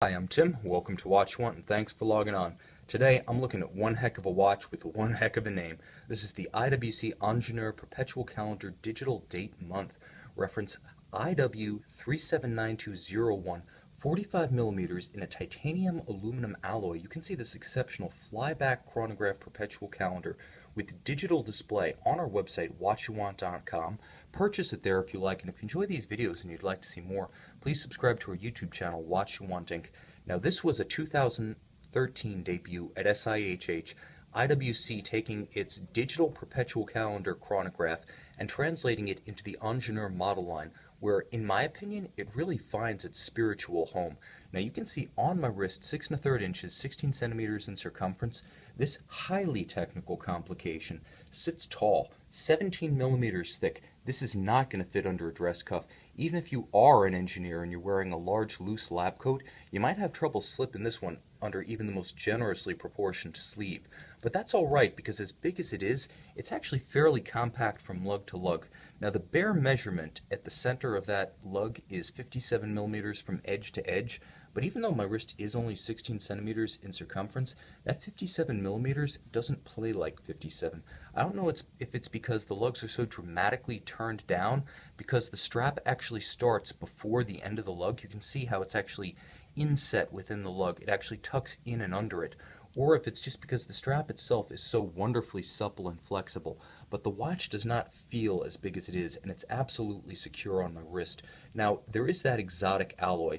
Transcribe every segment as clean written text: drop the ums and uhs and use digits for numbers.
Hi, I'm Tim. Welcome to Watch One, and thanks for logging on. Today, I'm looking at one heck of a watch with one heck of a name. This is the IWC Ingenieur Perpetual Calendar Digital Date Month. Reference IW379201, 45 millimeters in a titanium aluminum alloy. You can see this exceptional Flyback Chronograph Perpetual Calendar with digital display on our website, watchyouwant.com. Purchase it there if you like, and if you enjoy these videos and you'd like to see more, please subscribe to our YouTube channel, Watch You Want Inc. Now, this was a 2013 debut at SIHH, IWC taking its digital perpetual calendar chronograph and translating it into the Ingenieur model line, where, in my opinion, it really finds its spiritual home. Now, you can see on my wrist 6 1/3 inches, 16 centimeters in circumference. This highly technical complication sits tall, 17 millimeters thick. This is not going to fit under a dress cuff. Even if you are an engineer and you're wearing a large loose lab coat, you might have trouble slipping this one under even the most generously proportioned sleeve. But that's all right, because as big as it is, it's actually fairly compact from lug to lug. Now, the bare measurement at the center of that lug is 57 millimeters from edge to edge. But even though my wrist is only 16 centimeters in circumference, that 57 millimeters doesn't play like 57. I don't know if it's because the lugs are so dramatically turned down, because the strap actually starts before the end of the lug. You can see how it's actually inset within the lug. It actually tucks in and under it. Or if it's just because the strap itself is so wonderfully supple and flexible. But the watch does not feel as big as it is, and it's absolutely secure on my wrist. Now, there is that exotic alloy.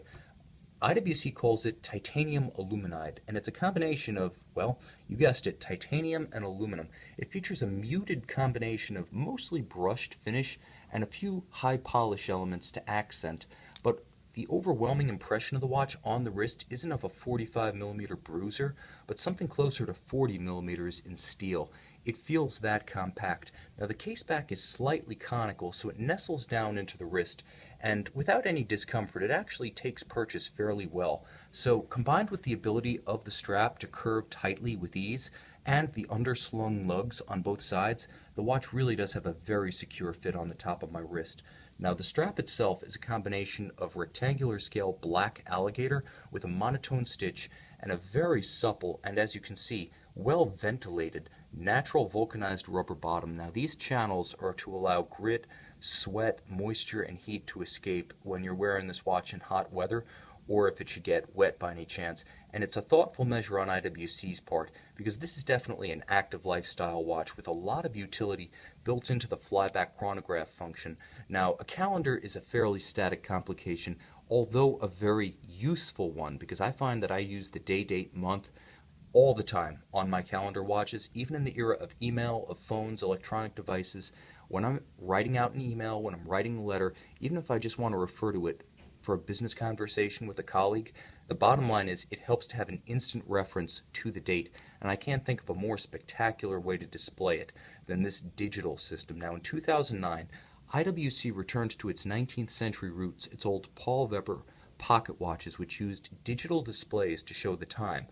IWC calls it titanium aluminide, and it's a combination of, well, you guessed it, titanium and aluminum. It features a muted combination of mostly brushed finish and a few high polish elements to accent, but the overwhelming impression of the watch on the wrist isn't of a 45 millimeter bruiser, but something closer to 40 millimeters in steel. It feels that compact. Now, the case back is slightly conical, so it nestles down into the wrist, and without any discomfort, it actually takes purchase fairly well. So, combined with the ability of the strap to curve tightly with ease, and the underslung lugs on both sides, the watch really does have a very secure fit on the top of my wrist. Now, the strap itself is a combination of rectangular scale black alligator with a monotone stitch and a very supple and, as you can see, well ventilated natural vulcanized rubber bottom. Now, these channels are to allow grit, sweat, moisture, and heat to escape when you're wearing this watch in hot weather, or if it should get wet by any chance. And it's a thoughtful measure on IWC's part, because this is definitely an active lifestyle watch with a lot of utility built into the flyback chronograph function. Now, a calendar is a fairly static complication, although a very useful one, because I find that I use the day, date, month all the time on my calendar watches, even in the era of email, of phones, electronic devices. When I'm writing out an email, when I'm writing a letter, even if I just want to refer to it for a business conversation with a colleague, the bottom line is it helps to have an instant reference to the date, and I can't think of a more spectacular way to display it than this digital system. Now, in 2009, IWC returned to its 19th century roots, its old Paul Weber pocket watches, which used digital displays to show the time.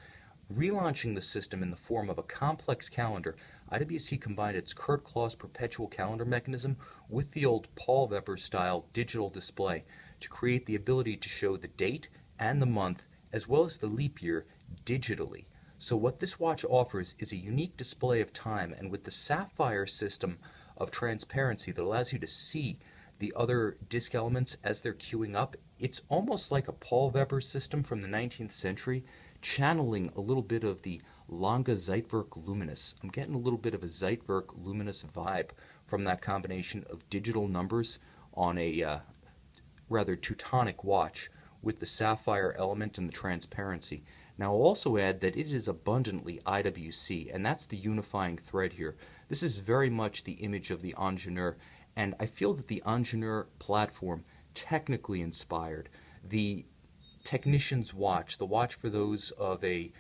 Relaunching the system in the form of a complex calendar, IWC combined its Kurt Claus perpetual calendar mechanism with the old Paul Weber style digital display to create the ability to show the date and the month as well as the leap year digitally. So what this watch offers is a unique display of time, and with the sapphire system of transparency that allows you to see the other disc elements as they're queuing up, it's almost like a Paul Weber system from the 19th century, channeling a little bit of the Lange Zeitwerk Luminous. I'm getting a little bit of a Zeitwerk Luminous vibe from that combination of digital numbers on a rather Teutonic watch with the sapphire element and the transparency. Now, I'll also add that it is abundantly IWC, and that's the unifying thread here. This is very much the image of the Ingenieur, and I feel that the Ingenieur platform technically inspired the technician's watch, the watch for those of a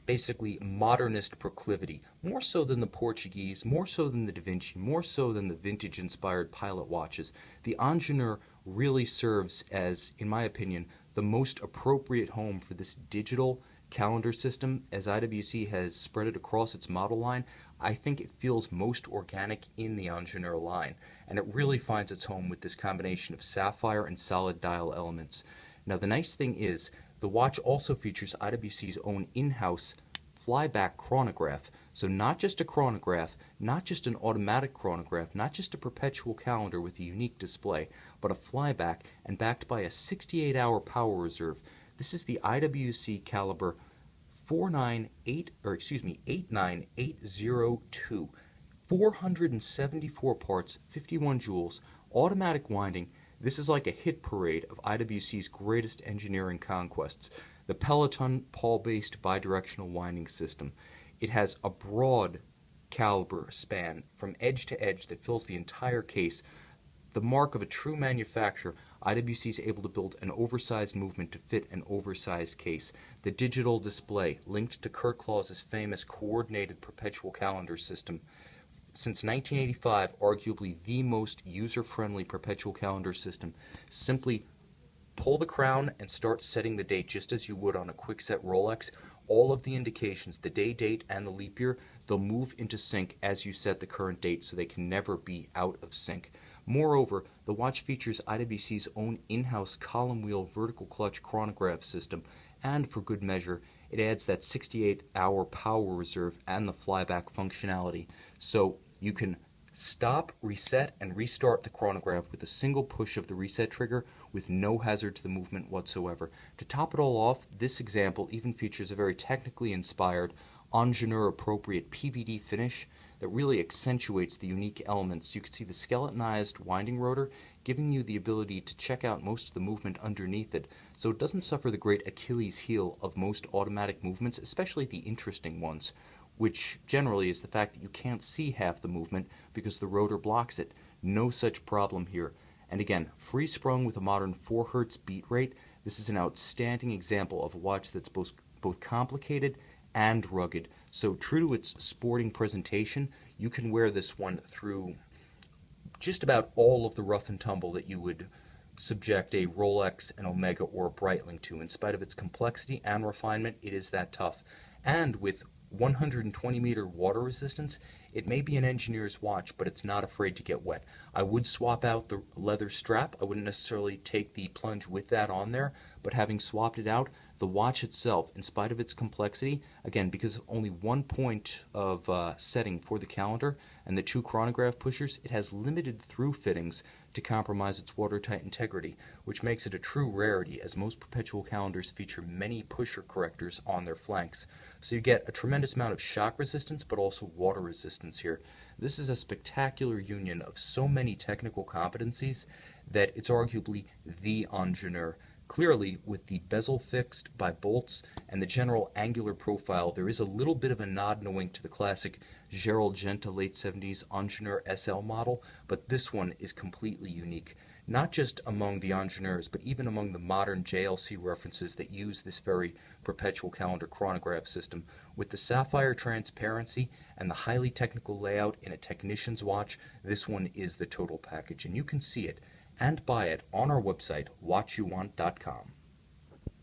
basically modernist proclivity, more so than the Portuguese, more so than the DaVinci, more so than the vintage-inspired pilot watches. The Ingenieur really serves as, in my opinion, the most appropriate home for this digital calendar system. As IWC has spread it across its model line, I think it feels most organic in the Ingenieur line, and it really finds its home with this combination of sapphire and solid dial elements. Now the nice thing is, the watch also features IWC's own in-house Flyback chronograph. So not just a chronograph, not just an automatic chronograph, not just a perpetual calendar with a unique display, but a flyback and backed by a 68-hour power reserve. This is the IWC caliber 89802. 474 parts, 51 joules, automatic winding. This is like a hit parade of IWC's greatest engineering conquests. The Peloton pawl-based bidirectional winding system. It has a broad caliber span from edge to edge that fills the entire case. The mark of a true manufacturer, IWC is able to build an oversized movement to fit an oversized case. The digital display, linked to Kurt Claus's famous coordinated perpetual calendar system. Since 1985, arguably the most user-friendly perpetual calendar system. Simply pull the crown and start setting the date just as you would on a quick-set Rolex. All of the indications, the day, date, and the leap year, they'll move into sync as you set the current date, so they can never be out of sync. Moreover, the watch features IWC's own in-house column wheel vertical clutch chronograph system, and for good measure, it adds that 68-hour power reserve and the flyback functionality. So you can stop, reset, and restart the chronograph with a single push of the reset trigger with no hazard to the movement whatsoever. To top it all off, this example even features a very technically inspired, Ingenieur appropriate PVD finish that really accentuates the unique elements. You can see the skeletonized winding rotor giving you the ability to check out most of the movement underneath it, so it doesn't suffer the great Achilles heel of most automatic movements, especially the interesting ones, which generally is the fact that you can't see half the movement because the rotor blocks it. No such problem here. And again, free sprung with a modern 4 Hz beat rate, this is an outstanding example of a watch that's both complicated and rugged. So true to its sporting presentation, you can wear this one through just about all of the rough and tumble that you would subject a Rolex, an Omega, or a Breitling to. In spite of its complexity and refinement, it is that tough. And with 120-meter water resistance, it may be an engineer's watch, but it's not afraid to get wet. I would swap out the leather strap. I wouldn't necessarily take the plunge with that on there, but having swapped it out, the watch itself, in spite of its complexity, again, because of only one point of setting for the calendar and the 2 chronograph pushers, it has limited through fittings to compromise its watertight integrity, which makes it a true rarity, as most perpetual calendars feature many pusher correctors on their flanks. So you get a tremendous amount of shock resistance, but also water resistance here. This is a spectacular union of so many technical competencies that it's arguably the Ingenieur. Clearly, with the bezel fixed by bolts and the general angular profile, there is a little bit of a nod and a wink to the classic Gerald Genta late 70s Ingenieur SL model, but this one is completely unique. Not just among the Ingenieurs, but even among the modern JLC references that use this very perpetual calendar chronograph system. With the sapphire transparency and the highly technical layout in a technician's watch, this one is the total package, and you can see it and buy it on our website, watchyouwant.com.